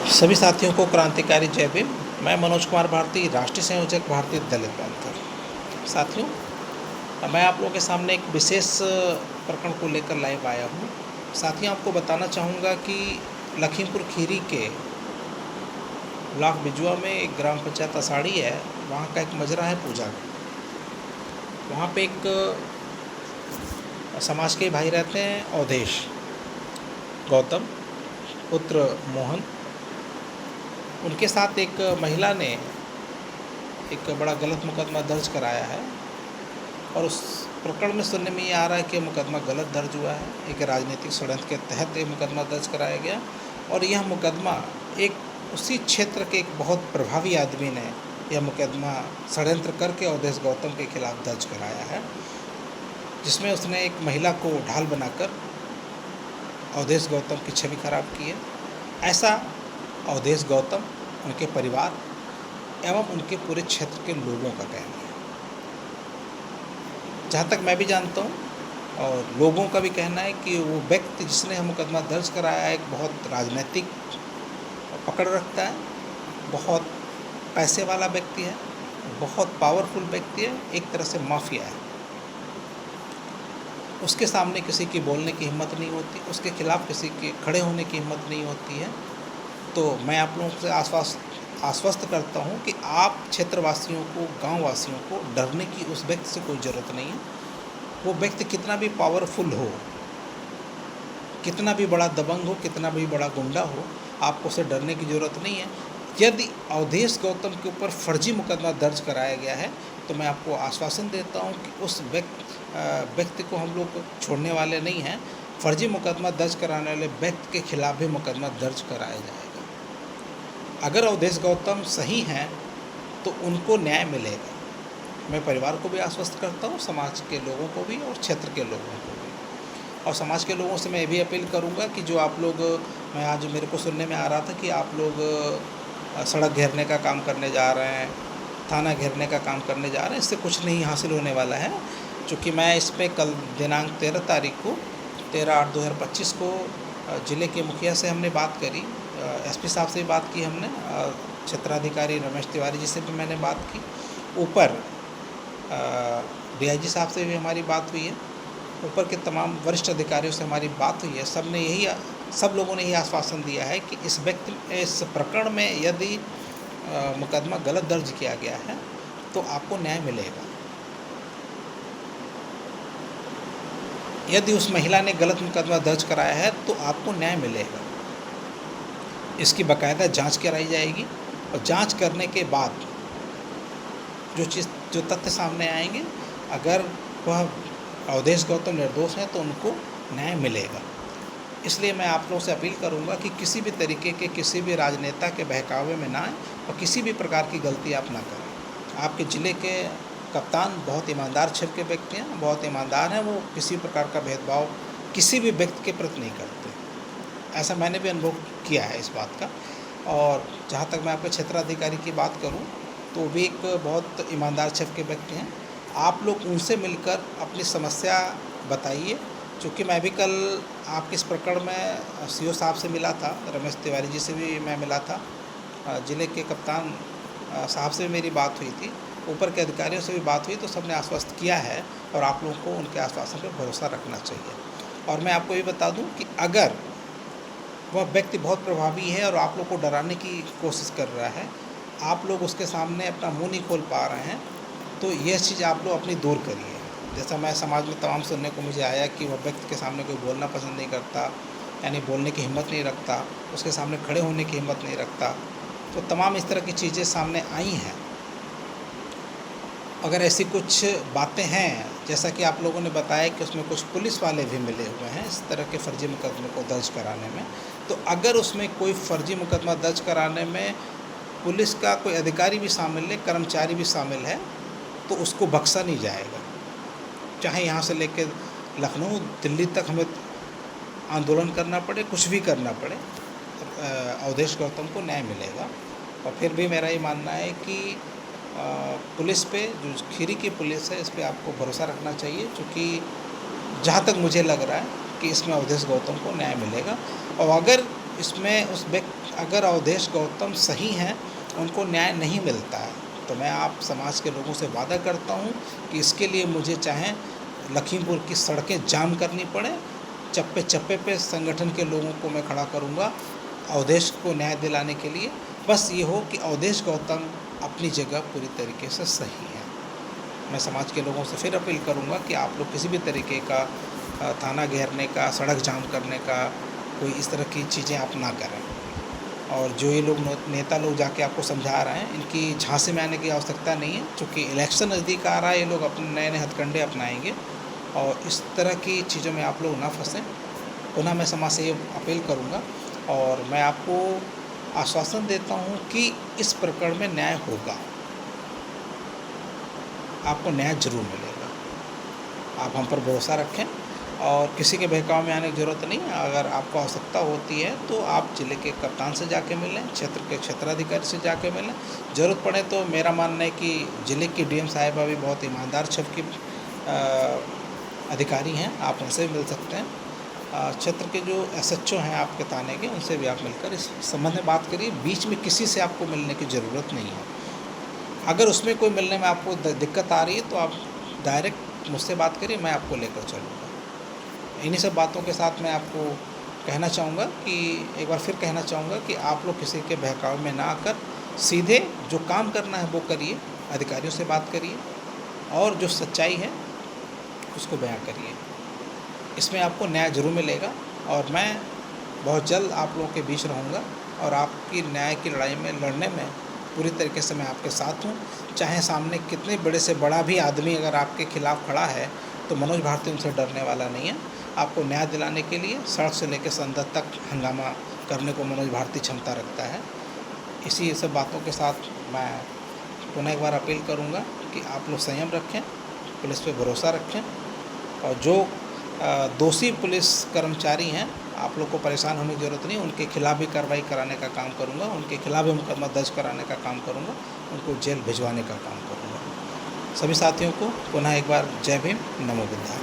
सभी साथियों को क्रांतिकारी जय भीम। मैं मनोज कुमार भारती, राष्ट्रीय संयोजक भारतीय दलित पैंथर। साथियों, मैं आप लोगों के सामने एक विशेष प्रकरण को लेकर लाइव आया हूँ। साथियों, आपको बताना चाहूँगा कि लखीमपुर खीरी के ब्लॉक बिजुआ में एक ग्राम पंचायत असाड़ी है, वहाँ का एक मजरा है पूजा का। वहाँ पे एक समाज के भाई रहते हैं, अवधेश गौतम पुत्र मोहन। उनके साथ एक महिला ने एक बड़ा गलत मुकदमा दर्ज कराया है और उस प्रकरण में सुनने में ये आ रहा है कि मुकदमा गलत दर्ज हुआ है। एक राजनीतिक षड्यंत्र के तहत ये मुकदमा दर्ज कराया गया और यह मुकदमा एक उसी क्षेत्र के एक बहुत प्रभावी आदमी ने यह मुकदमा षड्यंत्र करके अवधेश गौतम के खिलाफ दर्ज कराया है, जिसमें उसने एक महिला को ढाल बनाकर अवधेश गौतम की छवि खराब की है। ऐसा अवधेश गौतम, उनके परिवार एवं उनके पूरे क्षेत्र के लोगों का कहना है। जहाँ तक मैं भी जानता हूँ और लोगों का भी कहना है कि वो व्यक्ति जिसने यह मुकदमा दर्ज कराया है एक बहुत राजनीतिक पकड़ रखता है, बहुत पैसे वाला व्यक्ति है, बहुत पावरफुल व्यक्ति है, एक तरह से माफिया है। उसके सामने किसी की बोलने की हिम्मत नहीं होती, उसके खिलाफ किसी के खड़े होने की हिम्मत नहीं होती है। तो मैं आप लोगों से आश्वस्त करता हूं कि आप क्षेत्रवासियों को, गांव वासियों को डरने की उस व्यक्ति से कोई ज़रूरत नहीं है। वो व्यक्ति कितना भी पावरफुल हो, कितना भी बड़ा दबंग हो, कितना भी बड़ा गुंडा हो, आपको उसे डरने की ज़रूरत नहीं है। यदि अवधेश गौतम के ऊपर फर्जी मुकदमा दर्ज कराया गया है तो मैं आपको आश्वासन देता हूं कि उस व्यक्ति को हम लोग छोड़ने वाले नहीं हैं। फर्जी मुकदमा दर्ज कराने वाले व्यक्ति के खिलाफ भी मुकदमा दर्ज कराया जाएगा। अगर अवधेश गौतम सही हैं तो उनको न्याय मिलेगा। मैं परिवार को भी आश्वस्त करता हूँ, समाज के लोगों को भी और क्षेत्र के लोगों को भी। और समाज के लोगों से मैं ये भी अपील करूँगा कि जो आप लोग, मैं आज मेरे को सुनने में आ रहा था कि आप लोग सड़क घेरने का काम करने जा रहे हैं, थाना घेरने का काम करने जा रहे हैं, इससे कुछ नहीं हासिल होने वाला है। चूँकि मैं इस पर कल दिनांक 13 तारीख को 13/8/2025 को ज़िले के मुखिया से हमने बात करी, एसपी साहब से भी बात की हमने, क्षेत्राधिकारी रमेश तिवारी जी से भी मैंने बात की, ऊपर डीआईजी साहब से भी हमारी बात हुई है, ऊपर के तमाम वरिष्ठ अधिकारियों से हमारी बात हुई है। सब लोगों ने यही आश्वासन दिया है कि इस प्रकरण में यदि मुकदमा गलत दर्ज किया गया है तो आपको न्याय मिलेगा। यदि उस महिला ने गलत मुकदमा दर्ज कराया है तो आपको न्याय मिलेगा। इसकी बाकायदा जांच कराई जाएगी और जांच करने के बाद जो तथ्य सामने आएंगे, अगर वह अवधेश गौतम निर्दोष हैं तो उनको न्याय मिलेगा। इसलिए मैं आप लोगों से अपील करूंगा कि किसी भी तरीके के, किसी भी राजनेता के बहकावे में ना आए और किसी भी प्रकार की गलती आप ना करें। आपके ज़िले के कप्तान बहुत ईमानदार क्षेत्र के व्यक्ति हैं, बहुत ईमानदार हैं, वो किसी प्रकार का भेदभाव किसी भी व्यक्ति के प्रति नहीं करते। ऐसा मैंने भी अनुभव किया है इस बात का। और जहाँ तक मैं आपके क्षेत्राधिकारी की बात करूँ तो वो भी एक बहुत ईमानदार क्षेत्र के व्यक्ति हैं। आप लोग उनसे मिलकर अपनी समस्या बताइए। चूँकि मैं भी कल आपके इस प्रकरण में सीओ साहब से मिला था, रमेश तिवारी जी से भी मैं मिला था, ज़िले के कप्तान साहब से भी मेरी बात हुई थी, ऊपर के अधिकारियों से भी बात हुई, तो सबने आश्वस्त किया है और आप लोगों को उनके आश्वासन पर भरोसा रखना चाहिए। और मैं आपको ये बता दूं कि अगर वह व्यक्ति बहुत प्रभावी है और आप लोग को डराने की कोशिश कर रहा है, आप लोग उसके सामने अपना मुंह नहीं खोल पा रहे हैं, तो यह चीज़ आप लोग अपनी दूर करिए। जैसा मैं समाज में तमाम सुनने को मुझे आया कि वह व्यक्ति के सामने कोई बोलना पसंद नहीं करता, यानी बोलने की हिम्मत नहीं रखता, उसके सामने खड़े होने की हिम्मत नहीं रखता, तो तमाम इस तरह की चीज़ें सामने आई हैं। अगर ऐसी कुछ बातें हैं, जैसा कि आप लोगों ने बताया कि उसमें कुछ पुलिस वाले भी मिले हुए हैं इस तरह के फर्जी मुकदमे को दर्ज कराने में, तो अगर उसमें कोई फर्जी मुकदमा दर्ज कराने में पुलिस का कोई अधिकारी भी शामिल है, कर्मचारी भी शामिल है, तो उसको बख्शा नहीं जाएगा। चाहे यहाँ से लेकर लखनऊ, दिल्ली तक हमें आंदोलन करना पड़े, कुछ भी करना पड़े, अवधेश गौतम को न्याय मिलेगा। और फिर भी मेरा ये मानना है कि पुलिस पे, जो खीरी की पुलिस है, इस पे आपको भरोसा रखना चाहिए, क्योंकि जहाँ तक मुझे लग रहा है कि इसमें अवधेश गौतम को न्याय मिलेगा। और अगर इसमें अगर अवधेश गौतम सही हैं, उनको न्याय नहीं मिलता है, तो मैं आप समाज के लोगों से वादा करता हूँ कि इसके लिए मुझे चाहे लखीमपुर की सड़कें जाम करनी पड़े, चप्पे चप्पे पे संगठन के लोगों को मैं खड़ा करूँगा अवधेश को न्याय दिलाने के लिए। बस ये हो कि अवधेश गौतम अपनी जगह पूरी तरीके से सही है। मैं समाज के लोगों से फिर अपील करूँगा कि आप लोग किसी भी तरीके का थाना घेरने का, सड़क जाम करने का, कोई इस तरह की चीज़ें आप ना करें। और जो ये लोग नेता लोग जाके आपको समझा रहे हैं, इनकी झांसे में आने की आवश्यकता नहीं है, क्योंकि इलेक्शन नज़दीक आ रहा है, ये लोग अपने नए नए हथकंडे अपनाएंगे और इस तरह की चीज़ों में आप लोग ना फंसें। पुनः मैं समाज से ये अपील करूँगा और मैं आपको आश्वासन देता हूँ कि इस प्रकरण में न्याय होगा, आपको न्याय ज़रूर मिलेगा। आप हम पर भरोसा रखें और किसी के बहकाव में आने की ज़रूरत नहीं है। अगर आपको आवश्यकता होती है तो आप ज़िले के कप्तान से जाके मिलें, क्षेत्र के क्षेत्राधिकारी से जाके मिलें। ज़रूरत पड़े तो मेरा मानना है कि ज़िले की डीएम साहिबा भी बहुत ईमानदार छवि की अधिकारी हैं, आप उनसे भी मिल सकते हैं। क्षेत्र के जो एसएचओ हैं आपके थाने के, उनसे भी आप मिलकर इस संबंध में बात करिए। बीच में किसी से आपको मिलने की ज़रूरत नहीं है। अगर उसमें कोई मिलने में आपको दिक्कत आ रही है तो आप डायरेक्ट मुझसे बात करिए, मैं आपको लेकर चलूँगा। इन्हीं सब बातों के साथ मैं आपको कहना चाहूँगा कि एक बार फिर कहना चाहूँगा कि आप लोग किसी के बहकावे में ना आकर सीधे जो काम करना है वो करिए, अधिकारियों से बात करिए और जो सच्चाई है उसको बयां करिए। इसमें आपको न्याय ज़रूर मिलेगा और मैं बहुत जल्द आप लोगों के बीच रहूँगा और आपकी न्याय की लड़ाई में लड़ने में पूरी तरीके से मैं आपके साथ हूँ। चाहे सामने कितने बड़े से बड़ा भी आदमी अगर आपके खिलाफ़ खड़ा है तो मनोज भारती उनसे डरने वाला नहीं है। आपको न्याय दिलाने के लिए सड़क से लेकर संसद तक हंगामा करने को मनोज भारती क्षमता रखता है। इसी सब बातों के साथ मैं पुनः एक बार अपील करूँगा कि आप लोग संयम रखें, पुलिस पे भरोसा रखें और जो दोषी पुलिस कर्मचारी हैं आप लोग को परेशान होने की ज़रूरत नहीं, उनके खिलाफ़ भी कार्रवाई कराने का काम करूँगा, उनके खिलाफ़ भी मुकदमा दर्ज कराने का काम करूँगा, उनको जेल भिजवाने का काम करूँगा। सभी साथियों को पुनः एक बार जय भीम, नमो बुद्धाय।